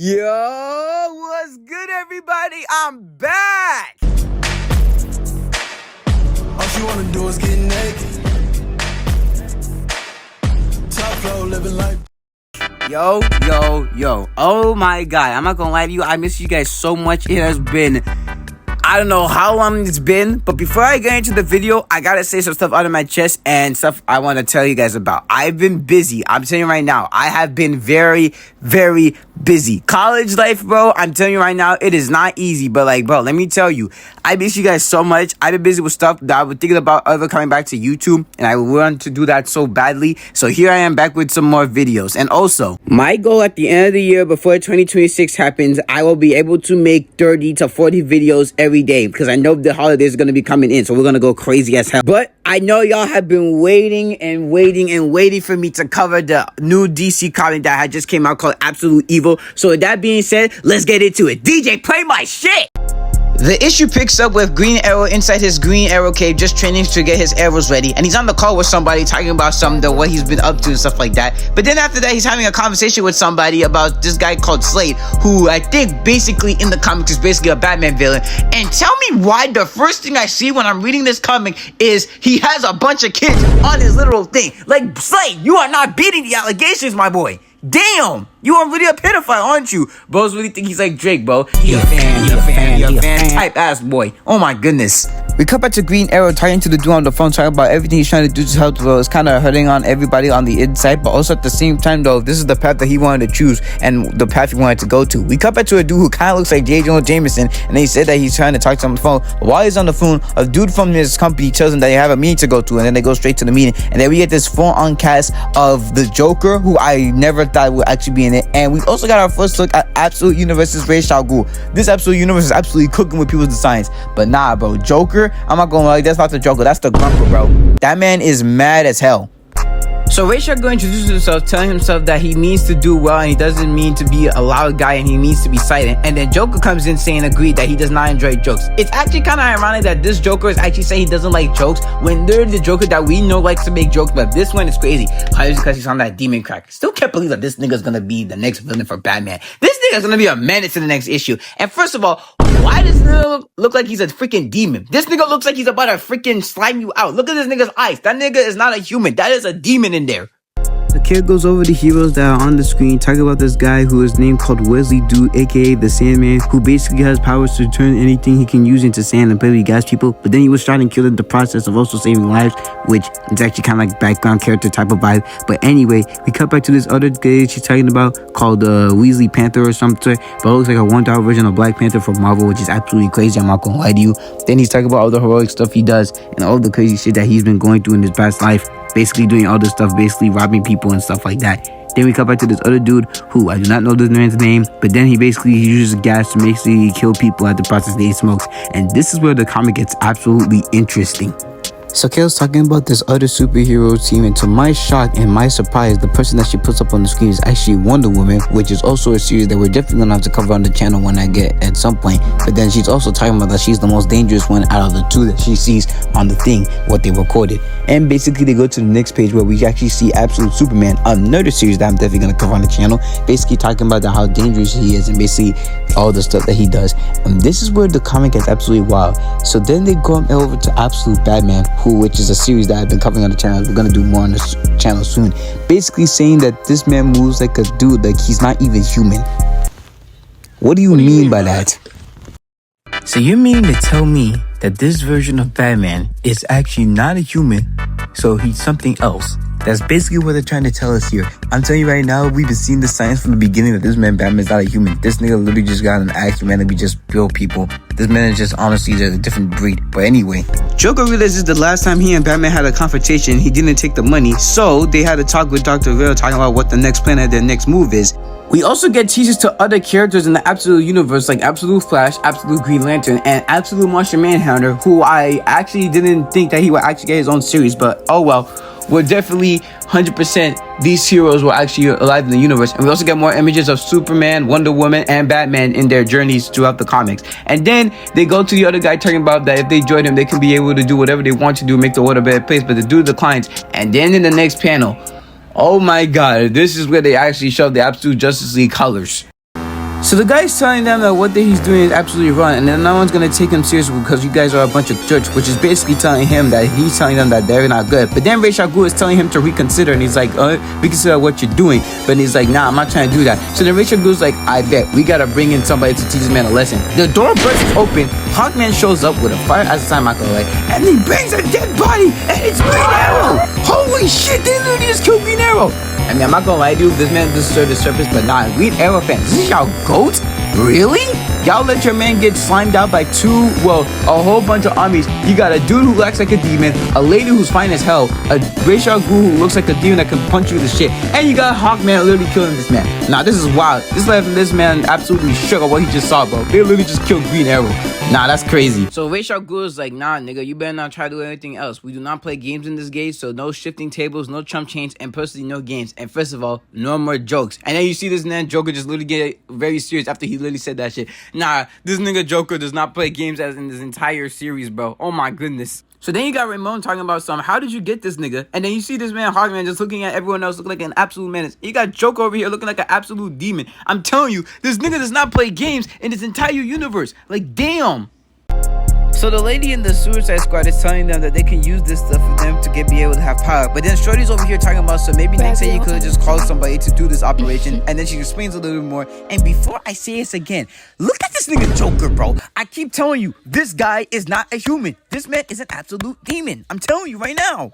Yo, what's good, everybody? I'm back. All she wanna do is get naked. Top flow, living life. Yo. Oh my God. I'm not gonna lie to you. I miss you guys so much. It has been, I don't know how long it's been, but before I get into the video, I gotta say some stuff out of my chest and stuff I want to tell you guys about. I've been busy. I'm telling you right now, I have been very, very busy. College life, bro, I'm telling you right now, it is not easy, but like, bro, let me tell you, I miss you guys so much. I've been busy with stuff that I was thinking about ever coming back to YouTube, and I want to do that so badly. So here I am back with some more videos. And also, my goal at the end of the year, before 2026 happens, I will be able to make 30 to 40 videos every day, because I know the holidays are going to be coming in, so we're going to go crazy as hell. But I know y'all have been waiting for me to cover the new DC comic that had just came out called Absolute Evil. So with that being said, let's get into it. DJ, play my shit! The issue picks up with Green Arrow inside his Green Arrow cave, just training to get his arrows ready, and he's on the call with somebody talking about what he's been up to and stuff like that. But then after that, he's having a conversation with somebody about this guy called Slade, who I think basically in the comics is basically a Batman villain. And tell me why the first thing I see when I'm reading this comic is he has a bunch of kids on his literal thing. Like, Slade, you are not beating the allegations, my boy. Damn, you are really a pedophile, aren't you? Bros really think he's like Drake, bro. He a fan type ass boy. Oh my goodness. We cut back to Green Arrow talking to the dude on the phone, talking about everything he's trying to do to help the world. It's kind of hurting on everybody on the inside, but also at the same time, though, this is the path that he wanted to choose and the path he wanted to go to. We cut back to a dude who kind of looks like J. Jonah Jameson, and he said that he's trying to talk to him on the phone. But while he's on the phone, a dude from his company tells him that they have a meeting to go to, and then they go straight to the meeting. And then we get this full-on cast of the Joker, who I never thought would actually be in it. And we also got our first look at Absolute Universe's Ra's al Ghul. This Absolute Universe is absolutely cooking with people's designs. But nah, bro, Joker, I'm not gonna lie, that's not the Joker, that's the Grumper, bro. That man is mad as hell. So Ra's al Ghul introduces himself, telling himself that he means to do well and he doesn't mean to be a loud guy and he means to be silent. And then Joker comes in saying agreed that he does not enjoy jokes. It's actually kind of ironic that this Joker is actually saying he doesn't like jokes when they're the Joker that we know likes to make jokes, but this one is crazy. Probably because he's on that demon crack. Still can't believe that this nigga's gonna be the next villain for Batman. This nigga's gonna be a menace in the next issue. And first of all, why does this nigga look like he's a freaking demon? This nigga looks like he's about to freaking slime you out. Look at this nigga's eyes. That nigga is not a human. That is a demon in there. The kid goes over the heroes that are on the screen, talking about this guy who is named called Wesley Dude, aka the Sandman, who basically has powers to turn anything he can use into sand and play gas people. But then he was trying to kill in the process of also saving lives, which is actually kind of like background character type of vibe. But anyway, we cut back to this other guy she's talking about called Weasley Panther or something, but it looks like a $1 version of Black Panther from Marvel, which is absolutely crazy. I'm not gonna lie to you. Then he's talking about all the heroic stuff he does and all the crazy shit that he's been going through in his past life. Basically doing all this stuff, basically robbing people and stuff like that. Then we come back to this other dude who I do not know this man's name, but then he uses gas to basically kill people at the process that he smokes. And this is where the comic gets absolutely interesting. So Kale's talking about this other superhero team, and to my shock and my surprise, the person that she puts up on the screen is actually Wonder Woman, which is also a series that we're definitely gonna have to cover on the channel when I get at some point. But then she's also talking about that she's the most dangerous one out of the two that she sees on the thing, what they recorded. And basically they go to the next page where we actually see Absolute Superman, another series that I'm definitely gonna cover on the channel, basically talking about how dangerous he is and basically all the stuff that he does. And this is where the comic gets absolutely wild. So then they go over to Absolute Batman, which is a series that I've been covering on the channel. We're gonna do more on this channel soon. Basically saying that this man moves like a dude, like he's not even human. What do you mean by that? So you mean to tell me that this version of Batman is actually not a human, so he's something else? That's basically what they're trying to tell us here. I'm telling you right now, we've been seeing the signs from the beginning that this man Batman's not a human. This nigga literally just got an axe man and we just kill people. This man is just honestly a different breed. But anyway, Joker realizes the last time he and Batman had a confrontation, he didn't take the money, so they had a talk with Dr. Vale talking about what the next plan of their next move is. We also get teasers to other characters in the Absolute Universe like Absolute Flash, Absolute Green Lantern, and Absolute Martian Manhunter, who I actually didn't think that he would actually get his own series, but oh well. We're definitely 100% these heroes were actually alive in the universe. And we also get more images of Superman, Wonder Woman, and Batman in their journeys throughout the comics. And then they go to the other guy talking about that if they join him, they can be able to do whatever they want to do, make the world a better place, but the dude declines. And then in the next panel, oh my god, this is where they actually show the Absolute Justice League colors. So the guy's telling them that what he's doing is absolutely wrong, and then no one's gonna take him seriously because you guys are a bunch of jerks, which is basically telling him that he's telling them that they're not good. But then Rachel Gu is telling him to reconsider, and he's like, reconsider what you're doing. But he's like, nah, I'm not trying to do that. So then Rachel Gu's like, I bet we gotta bring in somebody to teach this man a lesson. The door bursts open, Hawkman shows up with a fire as a time, not gonna lie, and he brings a dead body, and it's Green Arrow! Holy shit, they literally just killed Green Arrow! I mean, I'm not gonna lie to you, this man deserves the surface, but nah, Green Arrow fans, this is y'all goats? Really? Y'all let your man get slimed out by a whole bunch of armies. You got a dude who acts like a demon, a lady who's fine as hell, a Rachel Gu who looks like a demon that can punch you with the shit, and you got Hawkman literally killing this man. Nah, this is wild. This left this man absolutely shook at what he just saw, bro. They literally just killed Green Arrow. Nah, that's crazy. So Rachel Gu is like, nah, nigga, you better not try to do anything else. We do not play games in this game, so no shifting tables, no chump change, and personally, no games. And first of all, no more jokes. And then you see this man Joker just literally get very serious after he literally said that shit. Nah, this nigga Joker does not play games as in this entire series, bro. Oh my goodness. So then you got Ramon talking about how did you get this nigga? And then you see this man Hawkman just looking at everyone else looking like an absolute menace. You got Joker over here looking like an absolute demon. I'm telling you, this nigga does not play games in this entire universe. Like, damn. So the lady in the Suicide Squad is telling them that they can use this stuff for them to be able to have power. But then Shorty's over here talking about, so maybe next time you could have just called somebody to do this operation. And then she explains a little bit more. And before I say this again, look at this nigga Joker, bro. I keep telling you, this guy is not a human. This man is an absolute demon. I'm telling you right now.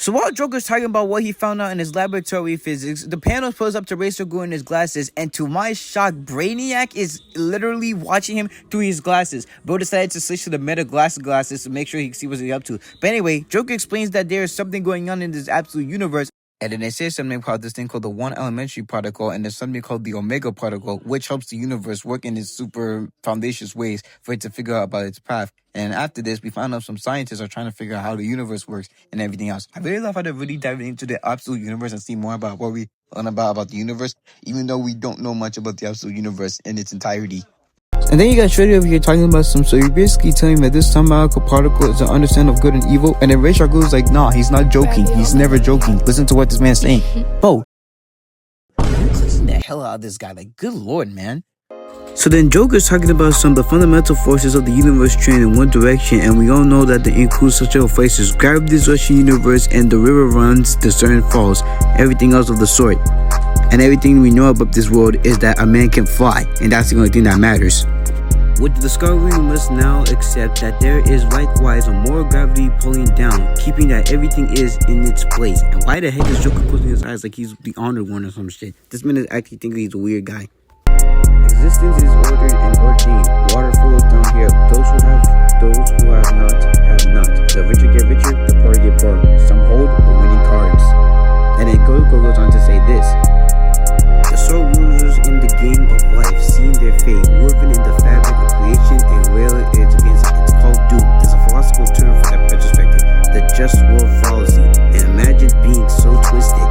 So while Joker's talking about what he found out in his laboratory physics, the panel pulls up to Rachel Gu in his glasses, and to my shock, Brainiac is literally watching him through his glasses. Bro decided to switch to the meta glasses to make sure he can see what he's up to. But anyway, Joker explains that there is something going on in this absolute universe. And then they say something about this thing called the One Elementary Particle, and there's something called the Omega Particle, which helps the universe work in its super foundacious ways for it to figure out about its path. And after this, we found out some scientists are trying to figure out how the universe works and everything else. I really love how they're really diving into the absolute universe and see more about what we learn about the universe, even though we don't know much about the absolute universe in its entirety. And then you got Shreddy over here talking about so you're basically telling me that this subatomic particle is an understanding of good and evil. And then Rachel Gu is like, nah, he's not joking. He's never joking. Listen to what this man's saying. Bro, listen the hell out of this guy. Like, good lord, man. So then Joker's talking about some of the fundamental forces of the universe trend in one direction, and we all know that they include such forces: gravity's rushing universe, and the river runs, the sun falls, everything else of the sort. And everything we know about this world is that a man can fly, and that's the only thing that matters. With the discovery, we must now accept that there is likewise a more gravity pulling down, keeping that everything is in its place. And why the heck is Joker closing his eyes like he's the honored one or some shit? This man is actually thinking he's a weird guy. Existence is ordered and ordained. Water flows down here. Those who have not, have not. The richer get richer, the poor get poor. Some hold the winning cards. And then Goku goes on to say this. The sole losers in the game of life, seeing their fate, woven in the fabric of creation and rail it against it. It's called doom. There's a philosophical term for that retrospective. The just world fallacy. And imagine being so twisted,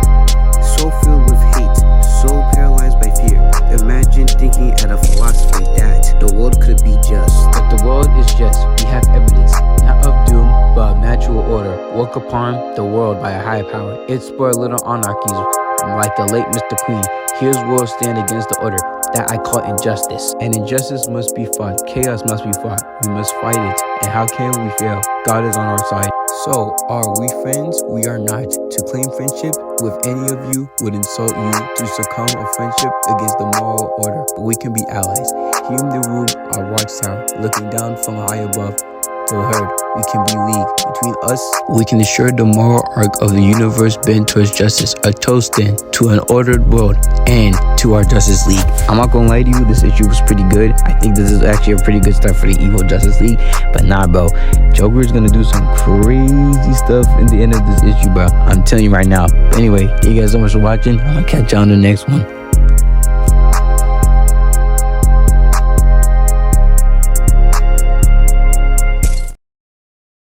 so filled with hate, so paralyzed by fear. Imagine thinking at a philosophy that the world could be just. That the world is just. We have evidence, not of doom, but of natural order. Work upon the world by a high power. It spurred little anarchies, like the late Mr. Queen. Here's world stand against the order. That I call injustice. And injustice must be fought. Chaos must be fought. We must fight it. And how can we fail? God is on our side. So, are we friends? We are not. To claim friendship with any of you would insult you. To succumb a friendship against the moral order. But we can be allies. Here in the room, our watchtower, looking down from high above. The herd, we can be league. Between us, we can ensure the moral arc of the universe bend towards justice. A toast then to an ordered world and to our Justice League. I'm not gonna lie to you, this issue was pretty good. I think this is actually a pretty good start for the evil Justice League. But nah, bro, Joker's gonna do some crazy stuff in the end of this issue, bro. I'm telling you right now. But anyway, thank you guys so much for watching. I'll catch you on the next one.